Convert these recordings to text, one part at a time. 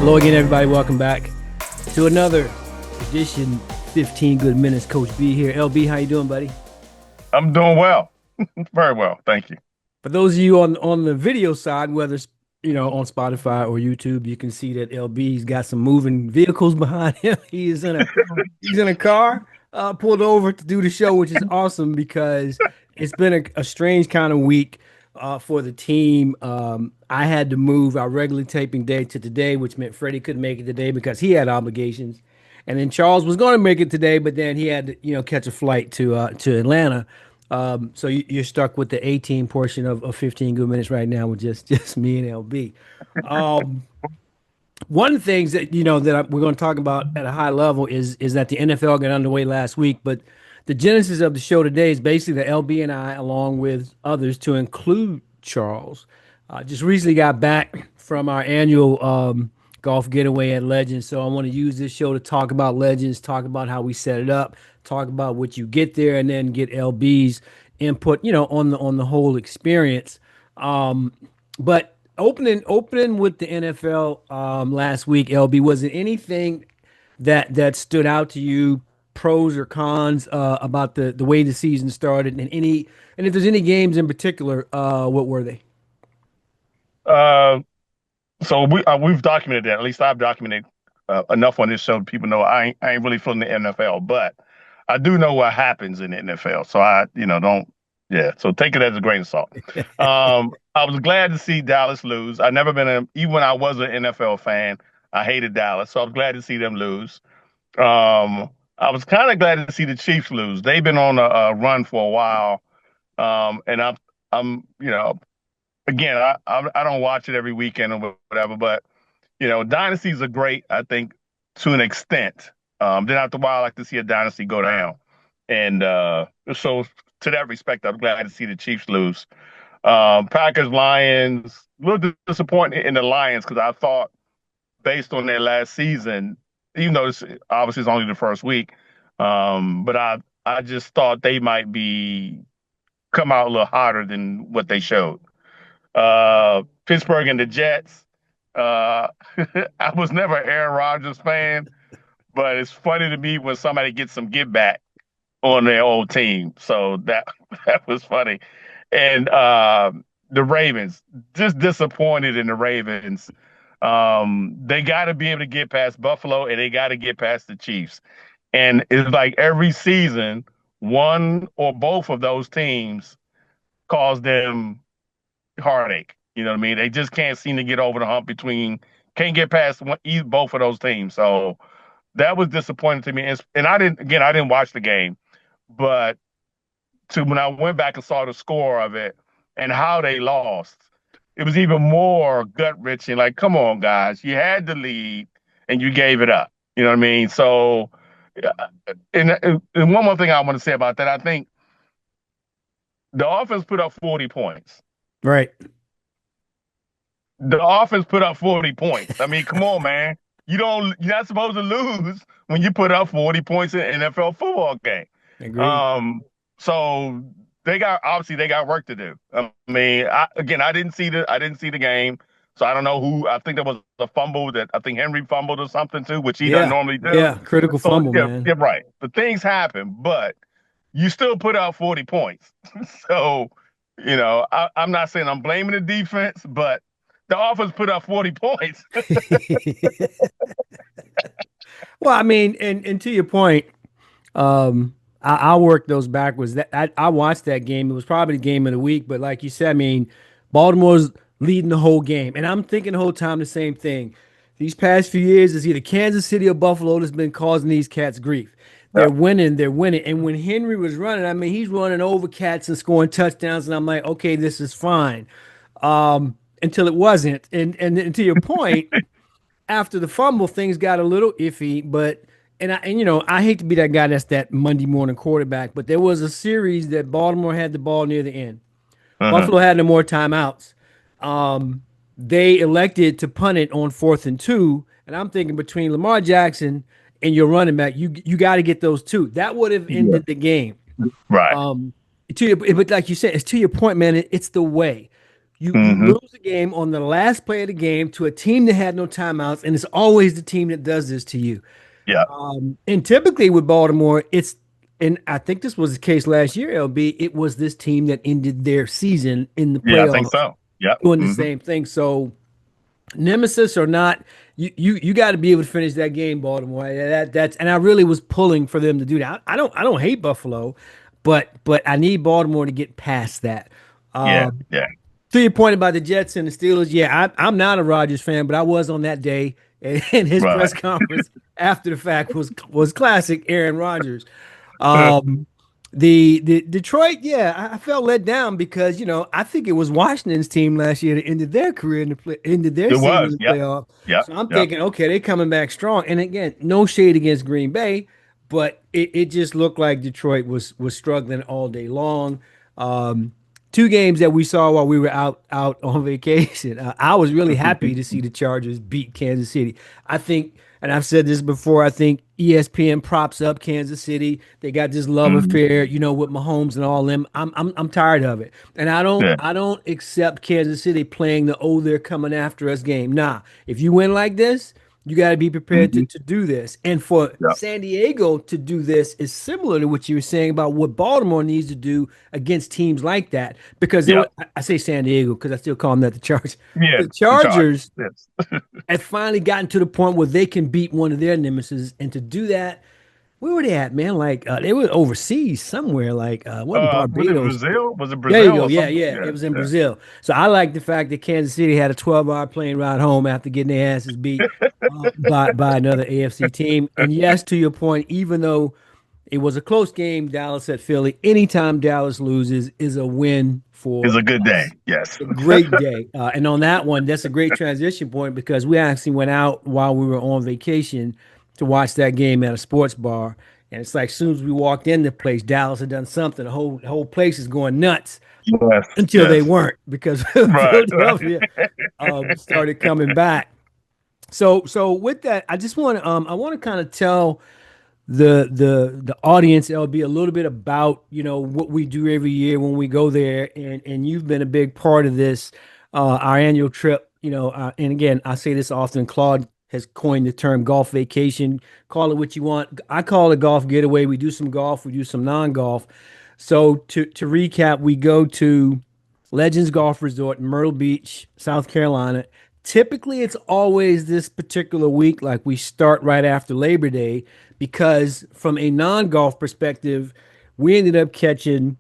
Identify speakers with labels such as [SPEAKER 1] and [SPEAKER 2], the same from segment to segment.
[SPEAKER 1] Hello again, everybody. Welcome back to another edition, 15 Good Minutes. Coach B here. LB, how you doing, buddy?
[SPEAKER 2] I'm doing well. Very well. Thank you.
[SPEAKER 1] For those of you on the video side, whether it's on Spotify or YouTube, you can see that LB's got some moving vehicles behind him. He's in a car, pulled over to do the show, which is awesome because it's been a strange kind of week for the team. I had to move our regular taping day to today, which meant Freddie couldn't make it today because he had obligations. And then Charles was going to make it today, but then he had to, catch a flight to Atlanta. So you're stuck with the 18 portion of 15 good minutes right now with just me and LB. Um, One of the things that we're going to talk about at a high level is that the NFL got underway last week, but the genesis of the show today is basically that LB and I, along with others, to include Charles, just recently got back from our annual Golf-Getaway at Legends. So I want to use this show to talk about Legends, talk about how we set it up, talk about what you get there, and then get LB's input, on the whole experience. But opening with the NFL last week, LB, was there anything that stood out to you, pros or cons, about the way the season started, and if there's any games in particular, what were they?
[SPEAKER 2] Uh, we've documented that. At least I've documented enough on this show. People know I ain't really from the NFL, but I do know what happens in the NFL. So don't. Yeah. So take it as a grain of salt. I was glad to see Dallas lose. I never even when I was an NFL fan, I hated Dallas. So I was glad to see them lose. I was kind of glad to see the Chiefs lose. They've been on a run for a while. And I'm, again, I don't watch it every weekend or whatever, but dynasties are great, I think, to an extent. Then after a while, I like to see a dynasty go down, and so to that respect, I'm glad to see the Chiefs lose. Packers, Lions, a little disappointed in the Lions because I thought, based on their last season, even though obviously it's only the first week, but I just thought they might be come out a little hotter than what they showed. Pittsburgh and the Jets. I was never an Aaron Rodgers fan, but it's funny to me when somebody gets some give back on their old team. So that that was funny. And the Ravens, just disappointed in the Ravens. They got to be able to get past Buffalo and they got to get past the Chiefs. And it's like every season, one or both of those teams cause them heartache. You know what I mean? They just can't seem to get over the hump can't get past both of those teams. So that was disappointing to me. And I didn't watch the game, but when I went back and saw the score of it and how they lost, it was even more gut wrenching. Like, come on, guys, you had the lead and you gave it up. You know what I mean? So, and one more thing I want to say about that, I think the offense put up 40 points.
[SPEAKER 1] Right.
[SPEAKER 2] The offense put up 40 points. I mean, come on, man. You're not supposed to lose when you put up 40 points in an NFL football game.
[SPEAKER 1] Agreed.
[SPEAKER 2] So they got work to do. I mean, I didn't see the game, so I don't know who. I think there was a fumble that I think Henry fumbled or something too, which he doesn't normally do.
[SPEAKER 1] Yeah, critical
[SPEAKER 2] So
[SPEAKER 1] fumble,
[SPEAKER 2] yeah,
[SPEAKER 1] man.
[SPEAKER 2] yeah, right. But things happen, but you still put out 40 points. So, I'm not saying I'm blaming the defense, but the offense put up 40 points.
[SPEAKER 1] Well, I mean, and to your point, I'll work those backwards. I watched that game. It was probably the game of the week, but like you said, I mean, Baltimore's leading the whole game, and I'm thinking the whole time the same thing. These past few years, it's either Kansas City or Buffalo that's been causing these cats grief. They're winning. And when Henry was running, I mean, he's running over cats and scoring touchdowns, and I'm like, okay, this is fine. Until it wasn't. And to your point, after the fumble, things got a little iffy, but I hate to be that guy that's that Monday morning quarterback, but there was a series that Baltimore had the ball near the end.
[SPEAKER 2] Uh-huh.
[SPEAKER 1] Buffalo had no more timeouts. They elected to punt it on 4th and 2, and I'm thinking between Lamar Jackson and your running back, you got to get those two. That would have
[SPEAKER 2] Yeah.
[SPEAKER 1] ended the game.
[SPEAKER 2] Right.
[SPEAKER 1] Um, but like you said, it's to your point, man. It's the way. You
[SPEAKER 2] Hmm.
[SPEAKER 1] lose the game on the last play of the game to a team that had no timeouts, and it's always the team that does this to you.
[SPEAKER 2] Yeah.
[SPEAKER 1] And typically with Baltimore, and I think this was the case last year, LB, it was this team that ended their season in the
[SPEAKER 2] Yeah, I think
[SPEAKER 1] playoffs
[SPEAKER 2] so. Yep.
[SPEAKER 1] doing the
[SPEAKER 2] Hmm.
[SPEAKER 1] same thing. So nemesis or not, you got to be able to finish that game, Baltimore. That's and I really was pulling for them to do that. I don't hate Buffalo, but I need Baltimore to get past that.
[SPEAKER 2] Yeah.
[SPEAKER 1] Um,
[SPEAKER 2] Yeah.
[SPEAKER 1] to your point about the Jets and the Steelers, yeah, I'm not a Rodgers fan, but I was on that day, and his
[SPEAKER 2] Right.
[SPEAKER 1] press conference after the fact was classic Aaron Rodgers. Um, the Detroit, yeah, I felt let down because I think it was Washington's team last year that ended their career ended their
[SPEAKER 2] It
[SPEAKER 1] season in
[SPEAKER 2] was.
[SPEAKER 1] the
[SPEAKER 2] Yep.
[SPEAKER 1] playoff.
[SPEAKER 2] Yep.
[SPEAKER 1] So I'm
[SPEAKER 2] Yep.
[SPEAKER 1] thinking, okay, they're coming back strong. And again, no shade against Green Bay, but it just looked like Detroit was struggling all day long. Um, two games that we saw while we were out on vacation. I was really happy to see the Chargers beat Kansas City. I think, and I've said this before, I think ESPN props up Kansas City. They got this love
[SPEAKER 2] Hmm.
[SPEAKER 1] affair, with Mahomes and all them. I'm tired of it, and I don't
[SPEAKER 2] Yeah.
[SPEAKER 1] I don't accept Kansas City playing the "oh they're coming after us" game. Nah, if you win like this, you got to be prepared to,
[SPEAKER 2] Hmm.
[SPEAKER 1] to do this. And for
[SPEAKER 2] Yep.
[SPEAKER 1] San Diego to do this is similar to what you were saying about what Baltimore needs to do against teams like that. Because
[SPEAKER 2] Yep.
[SPEAKER 1] I say San Diego because I still call them that the Chargers.
[SPEAKER 2] Yeah.
[SPEAKER 1] The
[SPEAKER 2] The Chargers.
[SPEAKER 1] Chargers
[SPEAKER 2] Yes.
[SPEAKER 1] have finally gotten to the point where they can beat one of their nemesis. And to do that, where were they at, man? Like they were overseas somewhere, like wasn't
[SPEAKER 2] Was it
[SPEAKER 1] Barbados.
[SPEAKER 2] Brazil? Was it
[SPEAKER 1] There you
[SPEAKER 2] Brazil
[SPEAKER 1] go.
[SPEAKER 2] or
[SPEAKER 1] Yeah,
[SPEAKER 2] something?
[SPEAKER 1] yeah.
[SPEAKER 2] Yeah.
[SPEAKER 1] It was in
[SPEAKER 2] Yeah.
[SPEAKER 1] Brazil. So I like the fact that Kansas City had a 12-hour plane ride home after getting their asses beat by another AFC team. And yes, to your point, even though it was a close game, Dallas at Philly, anytime Dallas loses is a win
[SPEAKER 2] It's
[SPEAKER 1] for
[SPEAKER 2] a good day.
[SPEAKER 1] us.
[SPEAKER 2] Yes.
[SPEAKER 1] A great day. And on that one, that's a great transition point because we actually went out while we were on vacation to watch that game at a sports bar. And it's like as soon as we walked in the place, Dallas had done something. The whole place is going nuts
[SPEAKER 2] Yes.
[SPEAKER 1] until they
[SPEAKER 2] Yes.
[SPEAKER 1] weren't because
[SPEAKER 2] Right. Right.
[SPEAKER 1] Philadelphia started coming back. So with that, I want to kind of tell the audience, LB, a little bit about what we do every year when we go there, and you've been a big part of this, our annual trip. And again, I say this often. Claude has coined the term golf vacation. Call it what you want. I call it golf getaway. We do some golf, we do some non-golf. So to recap, we go to Legends Golf Resort in Myrtle Beach, South Carolina. Typically, it's always this particular week, like we start right after Labor Day, because from a non-golf perspective, we ended up catching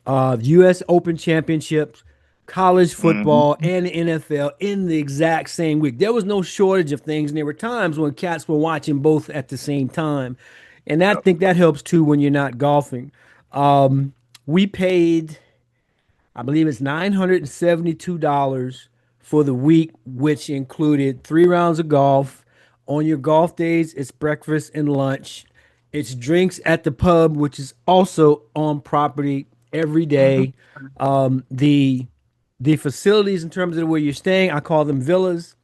[SPEAKER 1] U.S. Open championships, college football,
[SPEAKER 2] Hmm.
[SPEAKER 1] and the NFL in the exact same week. There was no shortage of things, and there were times when cats were watching both at the same time, and I
[SPEAKER 2] Yep.
[SPEAKER 1] think that helps too when you're not golfing. We paid, I believe it's $972 for the week, which included 3 rounds of golf. On your golf days, it's breakfast and lunch. It's drinks at the pub, which is also on property every
[SPEAKER 2] Hmm.
[SPEAKER 1] day. The facilities in terms of where you're staying, I call them villas.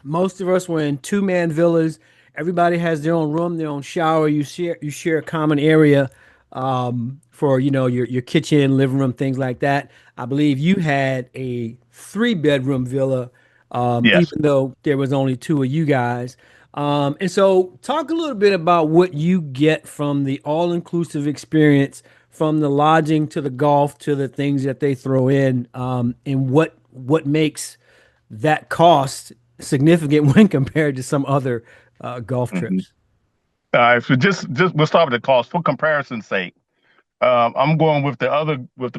[SPEAKER 1] Most of us were in two-man villas. Everybody has their own room, their own shower. You share a common area for your kitchen, living room, things like that. I believe you had a three-bedroom villa,
[SPEAKER 2] Yes.
[SPEAKER 1] even though there was only two of you guys. And so, talk a little bit about what you get from the all-inclusive experience, from the lodging to the golf to the things that they throw in, and what makes that cost significant when compared to some other golf
[SPEAKER 2] Hmm.
[SPEAKER 1] trips.
[SPEAKER 2] So just we'll start with the cost for comparison's sake. I'm going with the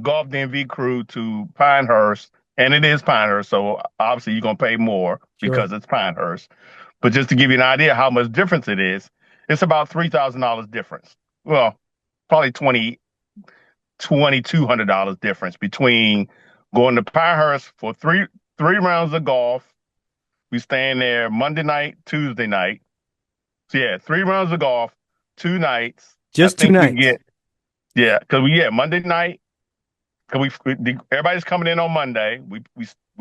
[SPEAKER 2] Golf DMV crew to Pinehurst, and it is Pinehurst, so obviously you're gonna pay more
[SPEAKER 1] Sure.
[SPEAKER 2] because it's Pinehurst. But just to give you an idea how much difference it is, it's about $3,000 difference. Well, probably $2,200 difference between going to Pinehurst for three rounds of golf. We staying there Monday night, Tuesday night. So yeah, 3 rounds of golf, 2 nights. I
[SPEAKER 1] Just two
[SPEAKER 2] think we
[SPEAKER 1] nights.
[SPEAKER 2] get yeah, because we Monday night. Cause everybody's coming in on Monday. We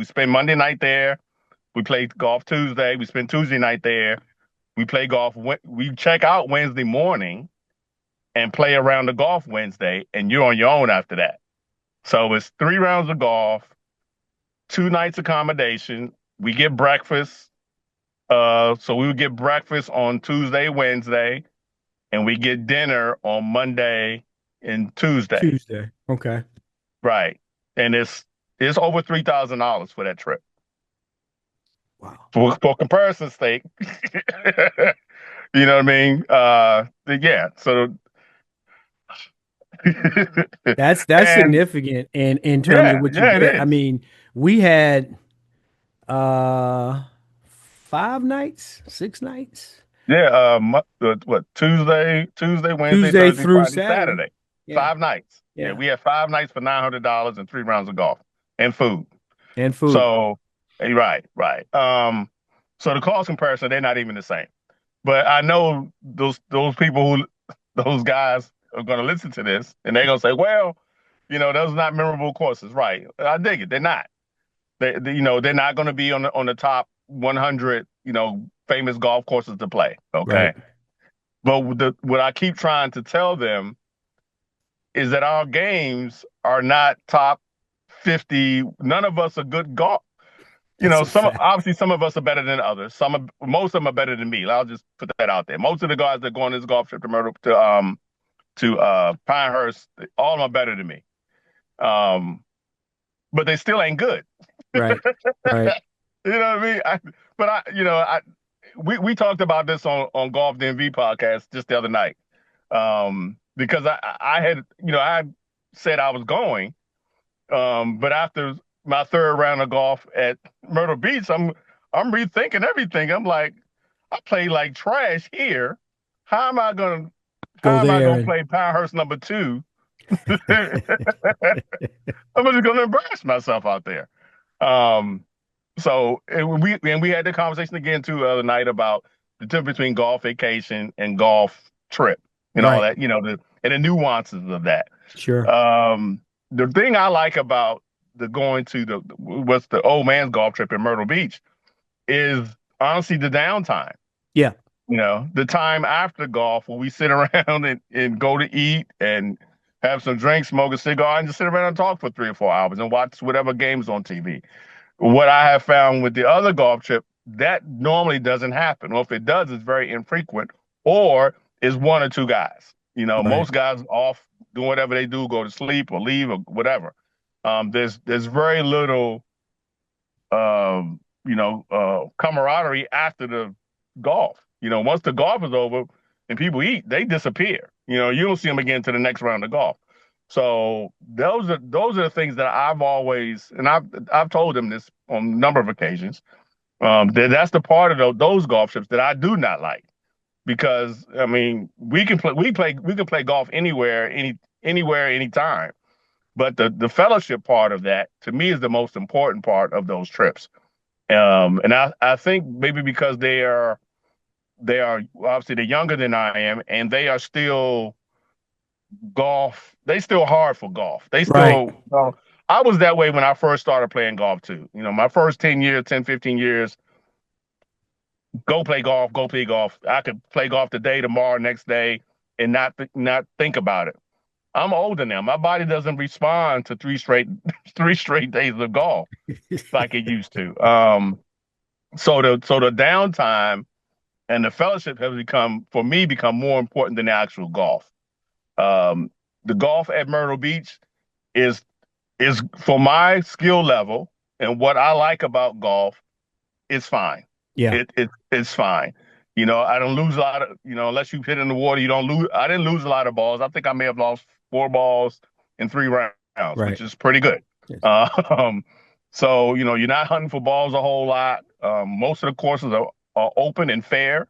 [SPEAKER 2] spend Monday night there. We play golf Tuesday. We spend Tuesday night there. We play golf. We check out Wednesday morning and play around the golf Wednesday, and you're on your own after that. So it's 3 rounds of golf, 2 nights accommodation. We get breakfast. So we would get breakfast on Tuesday, Wednesday, and we get dinner on Monday and Tuesday.
[SPEAKER 1] Tuesday. Okay.
[SPEAKER 2] Right. And it's over $3,000 for that trip.
[SPEAKER 1] Wow.
[SPEAKER 2] For comparison's sake, you know what I mean? Yeah. So
[SPEAKER 1] That's
[SPEAKER 2] and
[SPEAKER 1] significant in terms of
[SPEAKER 2] yeah,
[SPEAKER 1] what you
[SPEAKER 2] yeah, it
[SPEAKER 1] get. I
[SPEAKER 2] is.
[SPEAKER 1] mean, we had uh 5 nights, 6 nights,
[SPEAKER 2] Yeah, what Tuesday, Wednesday,
[SPEAKER 1] Tuesday
[SPEAKER 2] Thursday,
[SPEAKER 1] through
[SPEAKER 2] Friday,
[SPEAKER 1] Saturday.
[SPEAKER 2] Saturday,
[SPEAKER 1] Yeah,
[SPEAKER 2] 5 nights. Yeah,
[SPEAKER 1] yeah.
[SPEAKER 2] we had 5 nights for $900 and 3 rounds of golf and food.
[SPEAKER 1] And food.
[SPEAKER 2] So, right, right. So the cost comparison, they're not even the same. But I know those people who those guys are going to listen to this, and they're going to say, well, those are not memorable courses, right? I dig it. They're not. They're not going to be on the top 100, famous golf courses to play.
[SPEAKER 1] Right.
[SPEAKER 2] Okay. But what I keep trying to tell them is that our games are not top 50. None of us are good golf.
[SPEAKER 1] That's a
[SPEAKER 2] Some
[SPEAKER 1] fact.
[SPEAKER 2] obviously some of us are better than others. Most of them are better than me. I'll just put that out there. Most of the guys that go on this golf trip to Myrtle to Pinehurst, all of them are better than me. But they still ain't good.
[SPEAKER 1] Right. Right.
[SPEAKER 2] You know what I mean? We talked about this on Golf DMV podcast just the other night. Because I had, I said I was going, but after my third round of golf at Myrtle Beach, I'm rethinking everything. I'm like, I play like trash here. How am I gonna
[SPEAKER 1] Go
[SPEAKER 2] how am I
[SPEAKER 1] there
[SPEAKER 2] gonna
[SPEAKER 1] and
[SPEAKER 2] play Pinehurst number two? I'm just gonna embarrass myself out there. Um, we had the conversation again too the other night about the difference between golf vacation and golf trip and all
[SPEAKER 1] right.
[SPEAKER 2] that, and the nuances of that.
[SPEAKER 1] Sure.
[SPEAKER 2] Um, the thing I like about the going to the what's the old man's golf trip in Myrtle Beach is honestly the downtime.
[SPEAKER 1] Yeah.
[SPEAKER 2] The time after golf where we sit around and go to eat and have some drinks, smoke a cigar, and just sit around and talk for 3 or 4 hours and watch whatever games on TV. What I have found with the other golf trip, that normally doesn't happen. Or if it does, it's very infrequent, or is one or two guys.
[SPEAKER 1] Right.
[SPEAKER 2] Most guys off doing whatever they do, go to sleep or leave or whatever. There's very little camaraderie after the golf. Once the golf is over and people eat, they disappear. You don't see them again to the next round of golf. So those are the things that I've always, and I've told them this on a number of occasions. That's the part of those golf trips that I do not like because I mean we can play golf anywhere anytime. But the fellowship part of that to me is the most important part of those trips. And I think maybe because they are obviously they're younger than I am and they are still golf. They still hard for golf. They
[SPEAKER 1] Right.
[SPEAKER 2] still, I was that way when I first started playing golf too. My first 10 years, 10, 15 years, go play golf, go play golf. I could play golf today, tomorrow, next day, and not think about it. I'm older now. My body doesn't respond to three straight days of golf like it used to. So the downtime and the fellowship has become more important than the actual golf. Um, the golf at Myrtle Beach is is for my skill level and what I like about golf, it's fine.
[SPEAKER 1] Yeah.
[SPEAKER 2] It's fine. I don't lose a lot of, unless you hit in the water, you don't lose. I didn't lose a lot of balls. I think I may have lost 4 balls in 3 rounds, which
[SPEAKER 1] Right.
[SPEAKER 2] is pretty good.
[SPEAKER 1] Yes.
[SPEAKER 2] Um, so, you're not hunting for balls a whole lot. Most of the courses are open and fair.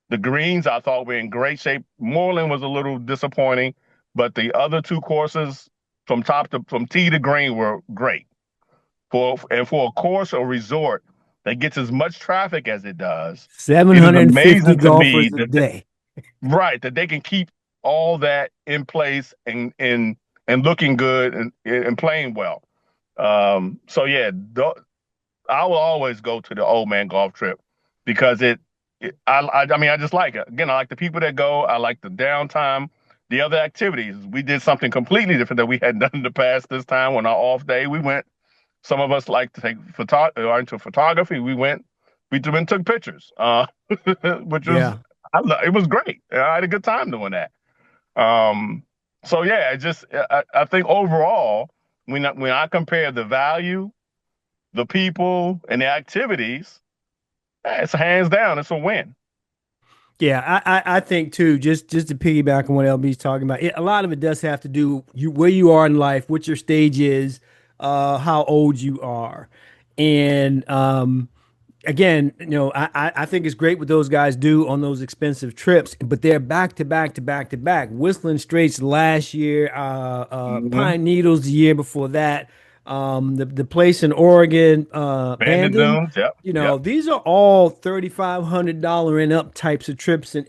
[SPEAKER 2] The greens I thought were in great shape. Moreland was a little disappointing, but the other two courses from tee to green were great. For a course or resort that gets as much traffic as it does, it is
[SPEAKER 1] 750
[SPEAKER 2] amazing to me
[SPEAKER 1] golfers a
[SPEAKER 2] that
[SPEAKER 1] day.
[SPEAKER 2] right that they can keep all that in place and looking good and playing well. So yeah, I will always go to the old man golf trip because I mean, I just like it. Again, I like the people that go. I like the downtime. The other activities, we did something completely different that we hadn't done in the past. This time on our off day, we went Some of us like to take are into photography. We went and took pictures, which was
[SPEAKER 1] Yeah.
[SPEAKER 2] it was great. I had a good time doing that. Um, so yeah, I think overall, when I compare the value, the people, and the activities, it's hands down, it's a win.
[SPEAKER 1] Yeah, I think too, just to piggyback on what LB's talking about, a lot of it does have to do where you are in life, what your stage is, how old you are. And again, I think it's great what those guys do on those expensive trips, but they're back to back to back to back. Whistling Straits last year,
[SPEAKER 2] Hmm.
[SPEAKER 1] Pine Needles the year before that, the place in Oregon,
[SPEAKER 2] Bandon
[SPEAKER 1] Bandon.
[SPEAKER 2] Dunes, yep, yep.
[SPEAKER 1] These are all $3,500 and up types of trips, and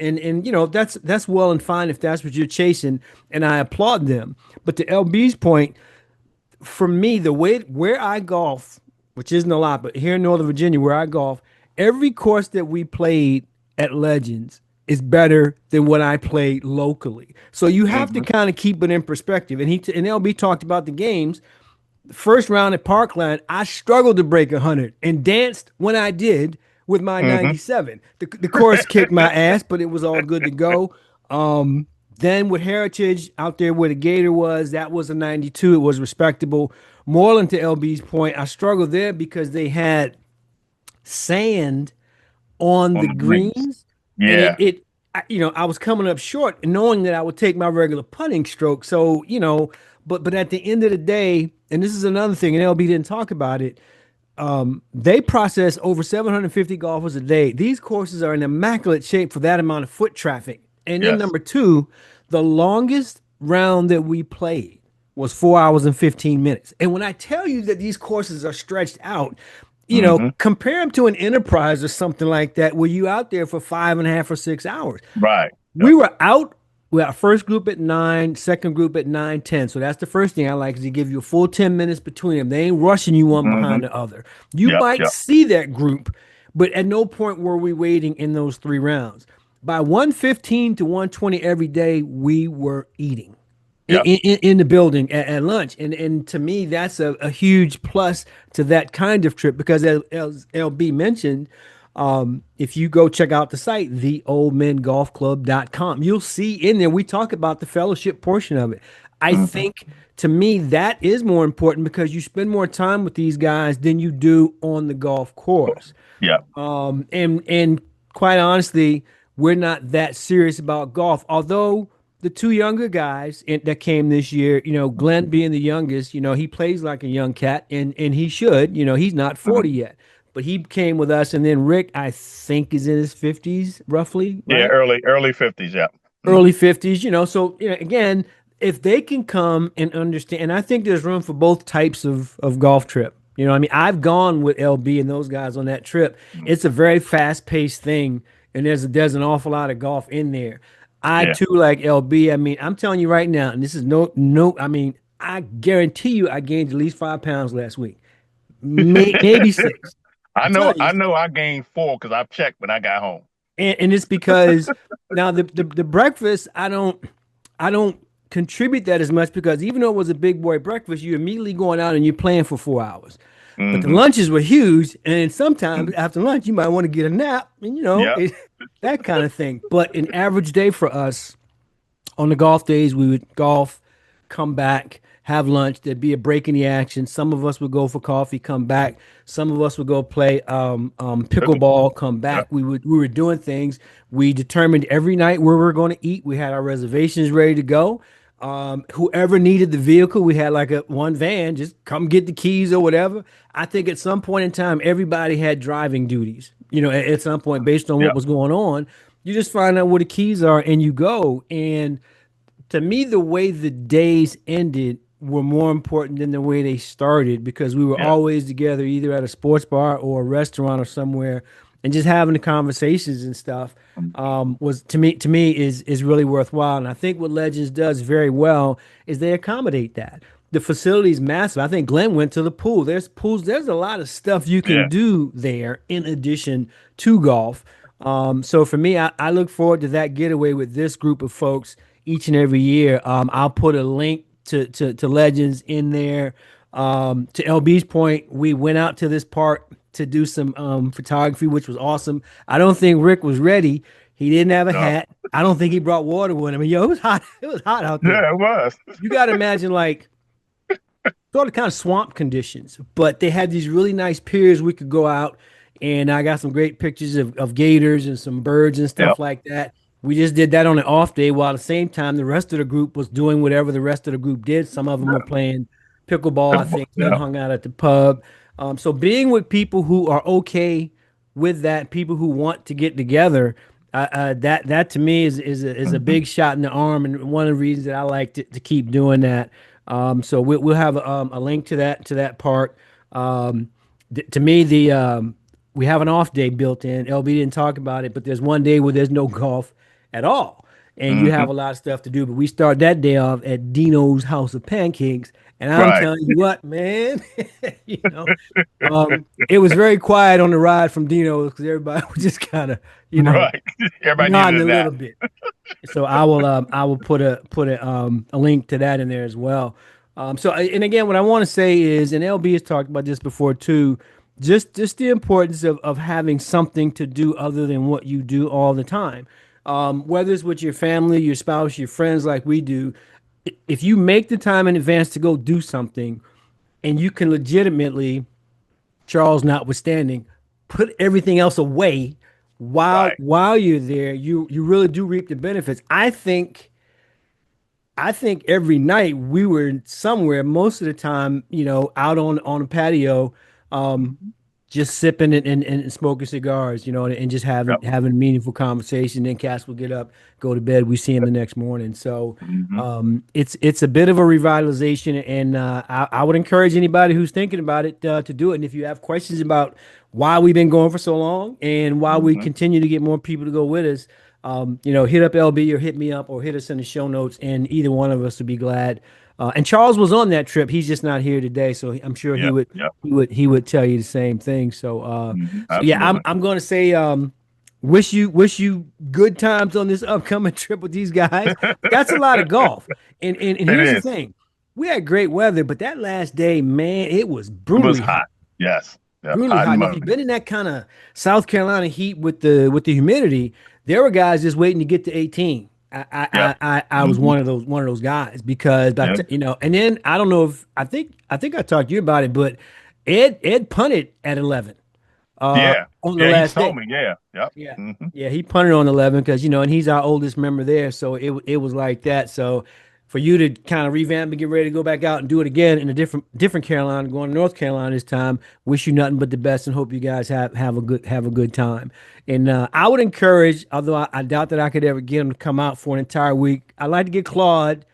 [SPEAKER 1] that's well and fine if that's what you're chasing, and I applaud them. But to LB's point, for me, the way where I golf, which isn't a lot, but here in Northern Virginia where I golf, every course that we played at Legends is better than what I played locally. So you have to
[SPEAKER 2] Hmm.
[SPEAKER 1] kind of keep it in perspective. And LB talked about the games. First round at Parkland, I struggled to break 100 and danced when I did with my
[SPEAKER 2] Hmm.
[SPEAKER 1] 97. The course kicked my ass, but it was all good to go. Then with Heritage out there where the Gator was, that was a 92. It was respectable. Moreland, to LB's point, I struggled there because they had sand on
[SPEAKER 2] On
[SPEAKER 1] the
[SPEAKER 2] the greens,
[SPEAKER 1] greens, and
[SPEAKER 2] yeah.
[SPEAKER 1] I was coming up short, and knowing that I would take my regular putting stroke. So, but at the end of the day, and this is another thing, and LB didn't talk about it. They process over 750 golfers a day. These courses are in immaculate shape for that amount of foot traffic. And then
[SPEAKER 2] Yes.
[SPEAKER 1] number two, the longest round that we played was 4 hours and 15 minutes. And when I tell you that these courses are stretched out,
[SPEAKER 2] Hmm.
[SPEAKER 1] compare them to an enterprise or something like that, where you out there for 5.5 or 6 hours.
[SPEAKER 2] Right.
[SPEAKER 1] We
[SPEAKER 2] Yep.
[SPEAKER 1] were out. We had first group at 9, second group at 9, 10. So that's the first thing I like is to give you a full 10 minutes between them. They ain't rushing you one
[SPEAKER 2] Hmm.
[SPEAKER 1] behind the other. You
[SPEAKER 2] Yep.
[SPEAKER 1] might
[SPEAKER 2] Yep.
[SPEAKER 1] see that group, but at no point were we waiting in those 3 rounds. By 115 to 120 every day, we were eating
[SPEAKER 2] Yep.
[SPEAKER 1] in the building at lunch. And to me, that's a huge plus to that kind of trip because as LB mentioned, if you go check out the site, theoldmengolfclub.com, you'll see in there, we talk about the fellowship portion of it. I
[SPEAKER 2] Hmm.
[SPEAKER 1] think to me, that is more important because you spend more time with these guys than you do on the golf course.
[SPEAKER 2] Yep.
[SPEAKER 1] And quite honestly, we're not that serious about golf. Although the two younger guys that came this year, Glenn being the youngest, he plays like a young cat, and he should. He's not 40
[SPEAKER 2] Hmm.
[SPEAKER 1] yet, but he came with us. And then Rick, I think, is in his 50s, roughly,
[SPEAKER 2] Yeah.
[SPEAKER 1] right?
[SPEAKER 2] Early 50s. Yep. Hmm.
[SPEAKER 1] Early 50s. So again, if they can come and understand, and I think there's room for both types of golf trip. I mean, I've gone with LB and those guys on that trip. It's a very fast-paced thing, and there's an awful lot of golf in there. I
[SPEAKER 2] Yeah.
[SPEAKER 1] too like LB. I mean, I'm telling you right now, and this is no. I mean, I guarantee you, I gained at least 5 pounds last week, maybe six.
[SPEAKER 2] I
[SPEAKER 1] I'm
[SPEAKER 2] know.
[SPEAKER 1] telling you,
[SPEAKER 2] I know. I gained 4 because I checked when I got home.
[SPEAKER 1] and it's because now the breakfast, I don't contribute that as much because even though it was a big boy breakfast, you're immediately going out and you're playing for 4 hours. But the
[SPEAKER 2] Hmm.
[SPEAKER 1] lunches were huge, and sometimes after lunch you might want to get a nap, and
[SPEAKER 2] Yep.
[SPEAKER 1] that kind of thing. But an average day for us on the golf days, we would golf, come back, have lunch. There'd be a break in the action. Some of us would go for coffee, come back. Some of us would go play pickleball, come back.
[SPEAKER 2] Yep.
[SPEAKER 1] We were doing things. We determined every night where we were going to eat. We had our reservations ready to go. Whoever needed the vehicle, we had like a one van, just come get the keys or whatever. I think at some point in time, everybody had driving duties, at some point based on what
[SPEAKER 2] Yep.
[SPEAKER 1] was going on. You just find out where the keys are and you go. And to me, the way the days ended were more important than the way they started because we were
[SPEAKER 2] Yeah.
[SPEAKER 1] always together, either at a sports bar or a restaurant or somewhere, and just having the conversations and stuff was to me is really worthwhile. And I think what Legends does very well is they accommodate that. The facility is massive. I think Glenn went to the pool. There's pools. There's a lot of stuff you can
[SPEAKER 2] Yeah.
[SPEAKER 1] do there in addition to golf. So for me, I look forward to that getaway with this group of folks each and every year. I'll put a link to Legends in there. To LB's point, we went out to this park to do some photography, which was awesome. I don't think Rick was ready. He didn't have a
[SPEAKER 2] No.
[SPEAKER 1] hat. I don't think he brought water with him. Yo, it was hot. It was hot out there.
[SPEAKER 2] Yeah, it was.
[SPEAKER 1] You got to imagine like sort of kind of swamp conditions, but they had these really nice piers we could go out, and I got some great pictures of gators and some birds and
[SPEAKER 2] Yep.
[SPEAKER 1] stuff like that. We just did that on an off day, while at the same time the rest of the group was doing whatever the rest of the group did. Some of them were playing pickleball, I think. None
[SPEAKER 2] Yeah.
[SPEAKER 1] hung out at the pub. So being with people who are okay with that, people who want to get together, that to me is a big shot in the arm, and one of the reasons that I like to keep doing that. So we'll have a link to that part. To me, we have an off day built in. LB didn't talk about it, but there's one day where there's no golf at all, and you have
[SPEAKER 2] Hmm.
[SPEAKER 1] a lot of stuff to do. But we start that day off at Dino's House of Pancakes, and I'm
[SPEAKER 2] Right.
[SPEAKER 1] telling you what, man, you know, it was very quiet on the ride from Dino's because everybody was just kind of,
[SPEAKER 2] Right. Everybody needed
[SPEAKER 1] nodding
[SPEAKER 2] a
[SPEAKER 1] a
[SPEAKER 2] nap.
[SPEAKER 1] little bit. So I will put a link to that in there as well. And again, what I want to say is, and LB has talked about this before too, just the importance of having something to do other than what you do all the time. Whether it's with your family, your spouse, your friends, like we do, if you make the time in advance to go do something, and you can legitimately, Charles notwithstanding, put everything else away while
[SPEAKER 2] Right.
[SPEAKER 1] while you're there, you really do reap the benefits. I think every night we were somewhere, most of the time, out on a patio, um,
[SPEAKER 2] Mhm.
[SPEAKER 1] just sipping and smoking cigars, and just having
[SPEAKER 2] Yep.
[SPEAKER 1] having meaningful conversation. Then Cass will get up, go to bed. We see him the next morning. So
[SPEAKER 2] Hmm.
[SPEAKER 1] it's a bit of a revitalization, and I would encourage anybody who's thinking about it to do it. And if you have questions about why we've been going for so long and why we
[SPEAKER 2] Hmm.
[SPEAKER 1] continue to get more people to go with us, hit up LB or hit me up or hit us in the show notes, and either one of us would be glad. And Charles was on that trip. He's just not here today, so I'm sure he
[SPEAKER 2] Yep.
[SPEAKER 1] would
[SPEAKER 2] Yep.
[SPEAKER 1] he would tell you the same thing. So yeah, I'm
[SPEAKER 2] Absolutely.
[SPEAKER 1] I'm going to say wish you good times on this upcoming trip with these guys. But that's a lot of golf. And
[SPEAKER 2] It
[SPEAKER 1] here's the
[SPEAKER 2] is.
[SPEAKER 1] thing. We had great weather, but that last day, man, it was
[SPEAKER 2] It was
[SPEAKER 1] brutally hot.
[SPEAKER 2] hot. Yes. Yep.
[SPEAKER 1] Brutally
[SPEAKER 2] Hot
[SPEAKER 1] hot.
[SPEAKER 2] and
[SPEAKER 1] And if you've
[SPEAKER 2] muggy.
[SPEAKER 1] been in that kind of South Carolina heat with the humidity, there were guys just waiting to get to 18. I I
[SPEAKER 2] Yep.
[SPEAKER 1] I, I was
[SPEAKER 2] Hmm.
[SPEAKER 1] one of those guys because
[SPEAKER 2] Yeah.
[SPEAKER 1] and then I don't know if I think I talked to you about it, but Ed punted at 11
[SPEAKER 2] Yeah.
[SPEAKER 1] on the
[SPEAKER 2] Yeah. He
[SPEAKER 1] last
[SPEAKER 2] told
[SPEAKER 1] day.
[SPEAKER 2] me. Yeah. Yep.
[SPEAKER 1] Yeah.
[SPEAKER 2] Hmm.
[SPEAKER 1] Yeah, he punted on 11 because, and he's our oldest member there. So it was like that. So for you to kind of revamp and get ready to go back out and do it again in a different Carolina, going to North Carolina this time, wish you nothing but the best and hope you guys have a good time. And I would encourage, although I doubt that I could ever get him to come out for an entire week, I'd like to get Claude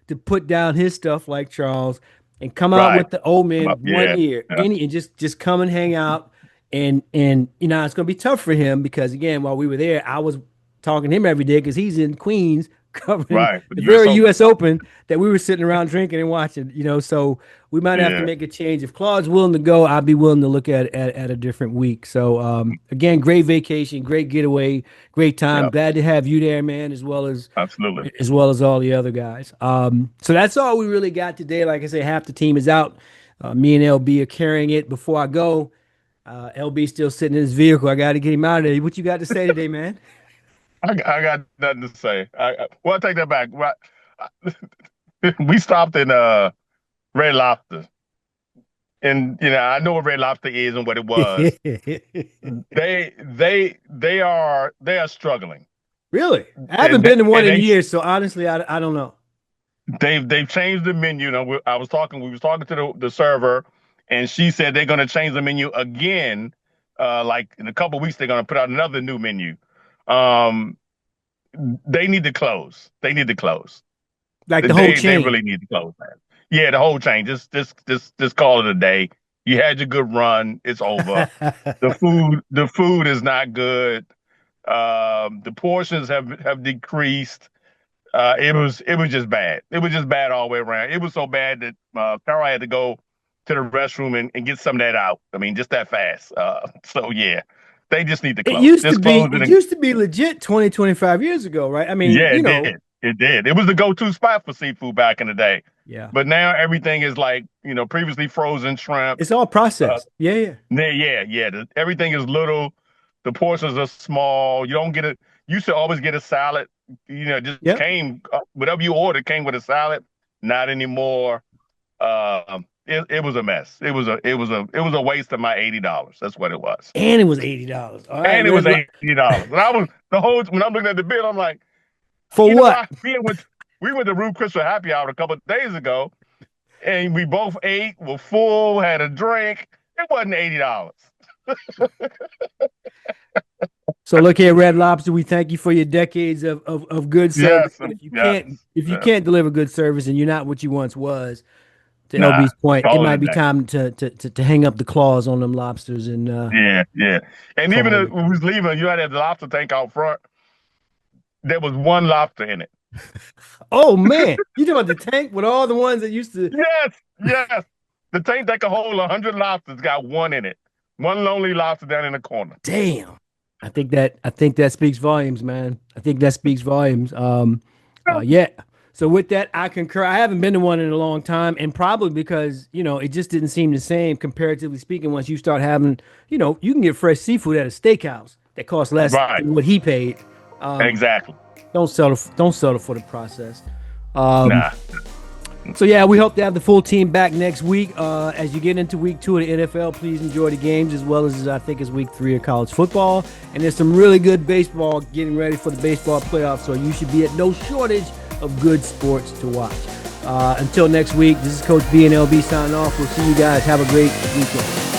[SPEAKER 1] to put down his stuff like Charles and come out
[SPEAKER 2] Right.
[SPEAKER 1] with the old
[SPEAKER 2] Come
[SPEAKER 1] man
[SPEAKER 2] up.
[SPEAKER 1] one
[SPEAKER 2] Yeah.
[SPEAKER 1] year,
[SPEAKER 2] Yeah.
[SPEAKER 1] and just come and hang out and it's gonna be tough for him because again, while we were there, I was talking to him every day because he's in Queens covering
[SPEAKER 2] Right. For
[SPEAKER 1] the
[SPEAKER 2] the U.S.
[SPEAKER 1] very
[SPEAKER 2] Open.
[SPEAKER 1] U.S. Open that we were sitting around drinking and watching. So we might have to
[SPEAKER 2] Yeah.
[SPEAKER 1] make a change. If Claude's willing to go, I'd be willing to look at a different week. So again, great vacation, great getaway, great time.
[SPEAKER 2] Yeah.
[SPEAKER 1] Glad to have you there, man, as well as
[SPEAKER 2] Absolutely.
[SPEAKER 1] all the other guys. So that's all we really got today. Like I say, half the team is out. Me and LB are carrying it. Before I go, LB still sitting in his vehicle. I got to get him out of there. What you got to say today, man?
[SPEAKER 2] I got nothing to say. Well, I take that back. We stopped in Red Lobster, and I know what Red Lobster is and what it was. They are struggling.
[SPEAKER 1] Really? I haven't
[SPEAKER 2] and they,
[SPEAKER 1] been to one
[SPEAKER 2] and
[SPEAKER 1] in
[SPEAKER 2] they
[SPEAKER 1] years, so honestly, I don't know.
[SPEAKER 2] they've changed the menu. We was talking to the server, and she said they're going to change the menu again. Like in a couple of weeks, they're going to put out another new menu. Um, they need to close. They need to close.
[SPEAKER 1] Like the whole
[SPEAKER 2] They
[SPEAKER 1] chain.
[SPEAKER 2] really need to close, man. Yeah, the whole chain. Just call it a day. You had your good run. It's over. The food is not good. The portions have decreased. It was just bad. It was just bad all the way around. It was so bad that Carol had to go to the restroom and get some of that out. I mean, just that fast. So yeah, they just need to
[SPEAKER 1] It
[SPEAKER 2] close.
[SPEAKER 1] used to
[SPEAKER 2] Just
[SPEAKER 1] be
[SPEAKER 2] close it.
[SPEAKER 1] it used to be legit 20, 25 years ago, right? I mean,
[SPEAKER 2] Yeah, it did. It did. It was the go-to spot for seafood back in the day.
[SPEAKER 1] Yeah.
[SPEAKER 2] But now everything is like, previously frozen shrimp.
[SPEAKER 1] It's all processed. Yeah.
[SPEAKER 2] Yeah. Everything is little. The portions are small. You don't get it. You used to always get a salad. Just
[SPEAKER 1] Yep.
[SPEAKER 2] came, whatever you ordered came with a salad. Not anymore. It was a mess. It was a waste of my $80. That's what it was.
[SPEAKER 1] And it was $80. All right,
[SPEAKER 2] And it was
[SPEAKER 1] Red.
[SPEAKER 2] $80. And I was when I'm looking at the bill, I'm like,
[SPEAKER 1] For what?
[SPEAKER 2] we went to Root Crystal Happy Hour a couple of days ago, and we both ate, were full, had a drink. It wasn't $80.
[SPEAKER 1] So look here, Red Lobster. We thank you for your decades of good service.
[SPEAKER 2] Yes,
[SPEAKER 1] But
[SPEAKER 2] yes,
[SPEAKER 1] if you
[SPEAKER 2] yes.
[SPEAKER 1] can't deliver good service and you're not what you once was, to
[SPEAKER 2] Nah,
[SPEAKER 1] LB's point, it
[SPEAKER 2] call
[SPEAKER 1] might
[SPEAKER 2] it a
[SPEAKER 1] be
[SPEAKER 2] day.
[SPEAKER 1] time to hang up the claws on them lobsters and
[SPEAKER 2] Yeah. And
[SPEAKER 1] call
[SPEAKER 2] even
[SPEAKER 1] it.
[SPEAKER 2] if we was leaving, you had that lobster tank out front. There was one lobster in it.
[SPEAKER 1] Oh man, you talking about the tank with all the ones that used to?
[SPEAKER 2] Yes. The tank that could hold 100 lobsters got one in it. One lonely lobster down in the corner.
[SPEAKER 1] Damn. I think that speaks volumes, man. I think that speaks volumes. Yeah. So with that, I concur. I haven't been to one in a long time, and probably because it just didn't seem the same comparatively speaking. Once you start having, you can get fresh seafood at a steakhouse that costs less
[SPEAKER 2] Right.
[SPEAKER 1] than what he paid.
[SPEAKER 2] Exactly.
[SPEAKER 1] Don't settle for the process.
[SPEAKER 2] Nah.
[SPEAKER 1] So yeah, we hope to have the full team back next week. As you get into week 2 of the NFL, please enjoy the games as well as I think as week 3 of college football. And there's some really good baseball getting ready for the baseball playoffs. So you should be at no shortage of good sports to watch. Until next week, this is Coach B and LB signing off. We'll see you guys. Have a great weekend.